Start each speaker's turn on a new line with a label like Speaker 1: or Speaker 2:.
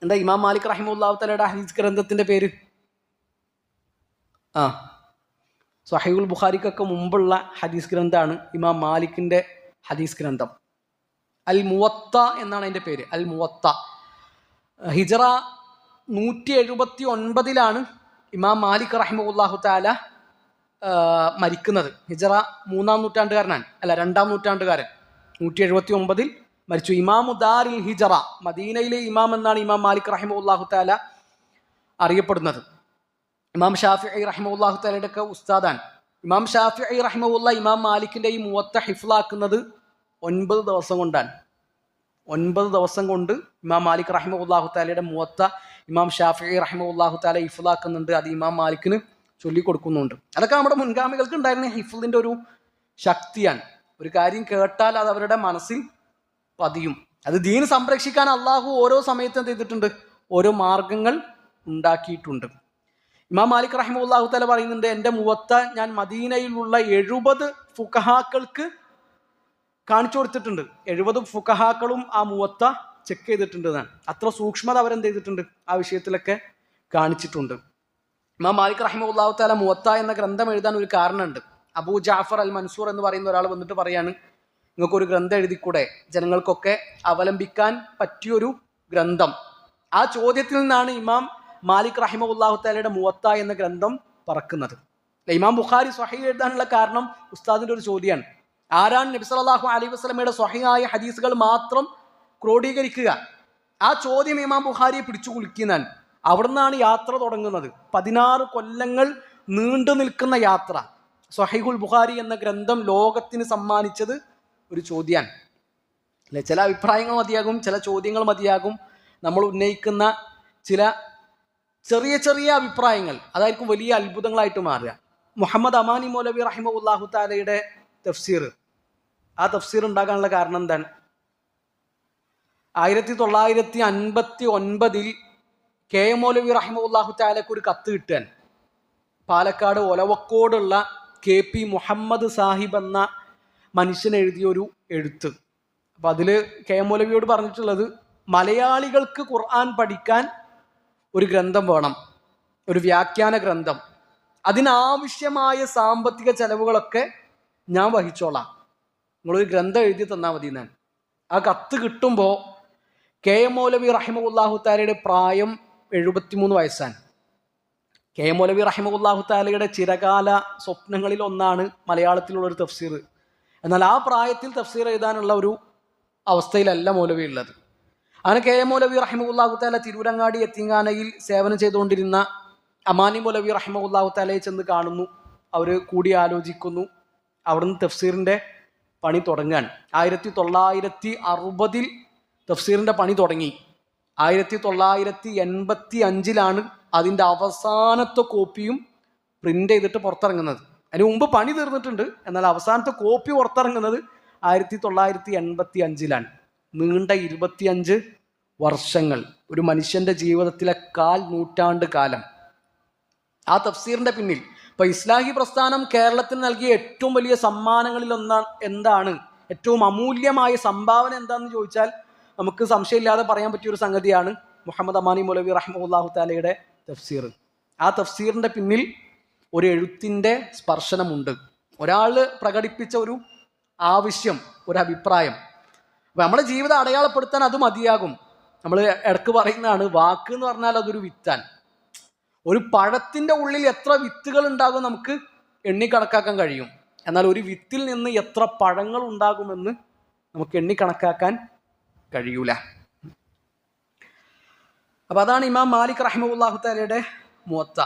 Speaker 1: എന്താ ഇമാം മാലിക് റഹിമഹുല്ലാഹു തആലയുടെ ഹദീസ് ഗ്രന്ഥത്തിന്റെ പേര്? സ്വഹീഹുൽ ബുഖാരിക്കൊക്കെ മുമ്പുള്ള ഹദീസ് ഗ്രന്ഥമാണ് ഇമാം മാലിക്കിന്റെ ഹദീസ് ഗ്രന്ഥം. അൽ മുവത്ത എന്നാണ് അതിന്റെ പേര്. അൽ മുവത്ത. ഹിജ്റ 179 ഇമാം മാലിക് റഹിമഹുല്ലാഹു തആല മരിക്കുന്നത്. ഹിജ്റ 3-ാം നൂറ്റാണ്ടുകാരനാണ്, അല്ല 2-ാം നൂറ്റാണ്ടുകാരൻ. 179 മരിച്ചു. ഇമാമു ദാരിൽ ഹിജ്റ, മദീനയിലെ ഇമാം എന്നാണ് ഇമാം മാലിക് റഹിമഹുല്ലാഹു തആല അറിയപ്പെടുന്നത്. ഇമാം ഷാഫിഈ റഹിമഹുല്ലാഹു തആലയുടെ ഒക്കെ ഉസ്താദാണ്. ഇമാം ഷാഫിഈ റഹിമഹുല്ലാ ഇമാം മാലിക്കിന്റെ ഈ മുവത്ത ഹിഫ്ലാക്കുന്നത് 9 ദിവസം കൊണ്ടാണ്. 9 ദിവസം കൊണ്ട് ഇമാം മാലിക് റഹിമഹുല്ലാഹു തആലയുടെ മുവത്ത ഇമാം ഷാഫിഈ റഹിമഹുല്ലാഹു തആല ഹിഫ്ലാക്കുന്നുണ്ട്. അത് ഇമാം മാലിക്കിന് ചൊല്ലിക്കൊടുക്കുന്നുണ്ട്. അതൊക്കെ നമ്മുടെ മുൻഗാമികൾക്ക് ഉണ്ടായിരുന്ന ഹിഫ്ലിന്റെ ഒരു ശക്തിയാണ്. ഒരു കാര്യം കേട്ടാൽ അത് അവരുടെ മനസ്സിൽ പതിയും. അത് ദീൻ സംരക്ഷിക്കാൻ അള്ളാഹു ഓരോ സമയത്തും എന്ത് ചെയ്തിട്ടുണ്ട്? ഓരോ മാർഗങ്ങൾ ഉണ്ടാക്കിയിട്ടുണ്ട്. ഇമാം മാലിക് റഹിമഹുല്ലാഹു തആല പറയുന്നുണ്ട്, എൻ്റെ മുവത്ത ഞാൻ മദീനയിലുള്ള 70 ഫുഖഹാക്കൾക്ക് കാണിച്ചു കൊടുത്തിട്ടുണ്ട്. 70 ഫുഖഹാക്കളും ആ മുവത്ത ചെക്ക് ചെയ്തിട്ടുണ്ട് എന്നാണ്. അത്ര സൂക്ഷ്മത അവരെന്ത് ചെയ്തിട്ടുണ്ട്? ആ വിഷയത്തിലൊക്കെ കാണിച്ചിട്ടുണ്ട്. ഇമാം മാലിക് റഹിമഹുല്ലാഹു തആല മുവത്ത എന്ന ഗ്രന്ഥം എഴുതാൻ ഒരു കാരണമുണ്ട്. അബൂ ജാഫർ അൽ മൻസൂർ എന്ന് പറയുന്ന ഒരാൾ വന്നിട്ട് പറയാണ്, നിങ്ങൾക്കൊരു ഗ്രന്ഥം എഴുതിക്കൂടെ, ജനങ്ങൾക്കൊക്കെ അവലംബിക്കാൻ പറ്റിയൊരു ഗ്രന്ഥം. ആ ചോദ്യത്തിൽ നിന്നാണ് ഇമാം മാലിക് റഹിമഹുല്ലാഹു തആലയുടെ മുവത്ത എന്ന ഗ്രന്ഥം പറക്കുന്നത്. ഇമാം ബുഖാരി സ്വഹീഹ് എഴുതാനുള്ള കാരണം ഉസ്താദിന്റെ ഒരു ചോദ്യമാണ്. ആരാണ് നബി സല്ലല്ലാഹു അലൈഹി വസല്ലമയുടെ സ്വഹീഹായ ഹദീസുകൾ മാത്രം ക്രോഡീകരിക്കുക? ആ ചോദ്യം ഇമാം ബുഖാരിയെ പിടിച്ചു കുലുക്കിയെന്നാണ്. അവിടുന്നാണ് യാത്ര തുടങ്ങുന്നത്. 16 കൊല്ലങ്ങൾ നീണ്ടു നിൽക്കുന്ന യാത്ര. സ്വഹീഹുൽ ബുഖാരി എന്ന ഗ്രന്ഥം ലോകത്തിന് സമ്മാനിച്ചത് ഒരു ചോദ്യമാണ്. അല്ലെ, ചില അഭിപ്രായങ്ങൾ മതിയാകും, ചില ചോദ്യങ്ങൾ മതിയാകും. നമ്മൾ ഉന്നയിക്കുന്ന ചില ചെറിയ ചെറിയ അഭിപ്രായങ്ങൾ അതായിരിക്കും വലിയ അത്ഭുതങ്ങളായിട്ട് മാറുക. മുഹമ്മദ് അമാനി മൗലവി റഹിമഹുല്ലാഹു തആലയുടെ തഫ്സീർ, ആ തഫ്സീർ ഉണ്ടാകാനുള്ള കാരണം എന്താണ്? 1959 കെ എം മൗലവി റഹിമഹുല്ലാഹു തആലക്ക് ഒരു കത്ത് കിട്ടാൻ പാലക്കാട് ഒലവക്കോടുള്ള KP മുഹമ്മദ് സാഹിബ് എന്ന മനുഷ്യൻ എഴുതിയൊരു എഴുത്ത്. അപ്പം അതിൽ കെ എം മൗലവിയോട് പറഞ്ഞിട്ടുള്ളത്, മലയാളികൾക്ക് ഖുർആൻ പഠിക്കാൻ ഒരു ഗ്രന്ഥം വേണം, ഒരു വ്യാഖ്യാന ഗ്രന്ഥം. അതിനാവശ്യമായ സാമ്പത്തിക ചെലവുകളൊക്കെ ഞാൻ വഹിച്ചോളാം, നിങ്ങളൊരു ഗ്രന്ഥം എഴുതി തന്നാൽ മതി എന്നാണ്. ആ കത്ത് കിട്ടുമ്പോൾ കെ എം മൗലവി റഹിമഹുല്ലാഹു തആലയുടെ പ്രായം 73 വയസ്സാണ്. കെ എം മൗലവി റഹിമഹുല്ലാഹു തആലയുടെ ചിരകാല സ്വപ്നങ്ങളിൽ ഒന്നാണ് മലയാളത്തിലുള്ളൊരു തഫ്സീർ. എന്നാൽ ആ പ്രായത്തിൽ തഫ്സീർ എഴുതാനുള്ള ഒരു അവസ്ഥയിലല്ല മൗലവി ഉള്ളത്. അങ്ങനെ കെ എം മൗലവി റഹിമഹുല്ലാഹു തആല തിരൂരങ്ങാടി യത്തീംഖാനയിൽ സേവനം ചെയ്തുകൊണ്ടിരുന്ന അമാനി മൗലവി റഹിമഹുല്ലാഹു തആലയെ ചെന്ന് കാണുന്നു. അവർ കൂടി ആലോചിക്കുന്നു. അവിടുന്ന് തഫ്സീറിൻ്റെ പണി തുടങ്ങാൻ 1960 തഫ്സീറിൻ്റെ പണി തുടങ്ങി. 1985 അതിൻ്റെ അവസാനത്തെ കോപ്പിയും പ്രിൻ്റ് ചെയ്തിട്ട് പുറത്തിറങ്ങുന്നത്. അതിന് മുമ്പ് പണി തീർന്നിട്ടുണ്ട്, എന്നാൽ അവസാനത്തെ കോപ്പി പുറത്തിറങ്ങുന്നത് 1985. നീണ്ട 25 വർഷങ്ങൾ, ഒരു മനുഷ്യൻ്റെ ജീവിതത്തിലെ 1/4 നൂറ്റാണ്ട് കാലം ആ തഫ്സീറിൻ്റെ പിന്നിൽ. ഇപ്പം ഇസ്ലാഹി പ്രസ്ഥാനം കേരളത്തിന് നൽകിയ ഏറ്റവും വലിയ സമ്മാനങ്ങളിൽ എന്താണ്, ഏറ്റവും അമൂല്യമായ സംഭാവന എന്താണെന്ന് ചോദിച്ചാൽ നമുക്ക് സംശയമില്ലാതെ പറയാൻ പറ്റിയൊരു സംഗതിയാണ് മുഹമ്മദ് അമാനി മൗലവി റഹിമഹുല്ലാഹു തആലയുടെ തഫ്സീർ. ആ തഫ്സീറിൻ്റെ പിന്നിൽ ഒരു എഴുത്തിൻ്റെ സ്പർശനമുണ്ട്. ഒരാൾ പ്രകടിപ്പിച്ച ഒരു ആവശ്യം, ഒരു അഭിപ്രായം. അപ്പം നമ്മുടെ ജീവിതം അടയാളപ്പെടുത്താൻ അത് മതിയാകും. നമ്മൾ ഇടക്ക് പറയുന്നതാണ്, വാക്ക് എന്ന് പറഞ്ഞാൽ അതൊരു വിത്താണ്. ഒരു പഴത്തിൻ്റെ ഉള്ളിൽ എത്ര വിത്തുകൾ ഉണ്ടാകും നമുക്ക് എണ്ണിക്കണക്കാക്കാൻ കഴിയും. എന്നാൽ ഒരു വിത്തിൽ നിന്ന് എത്ര പഴങ്ങൾ ഉണ്ടാകുമെന്ന് നമുക്ക് എണ്ണിക്കണക്കാക്കാൻ കഴിയൂല. അപ്പം അതാണ് ഇമാം മാലിക് റഹിമഹുല്ലാഹു തആലയുടെ മുവത്ത.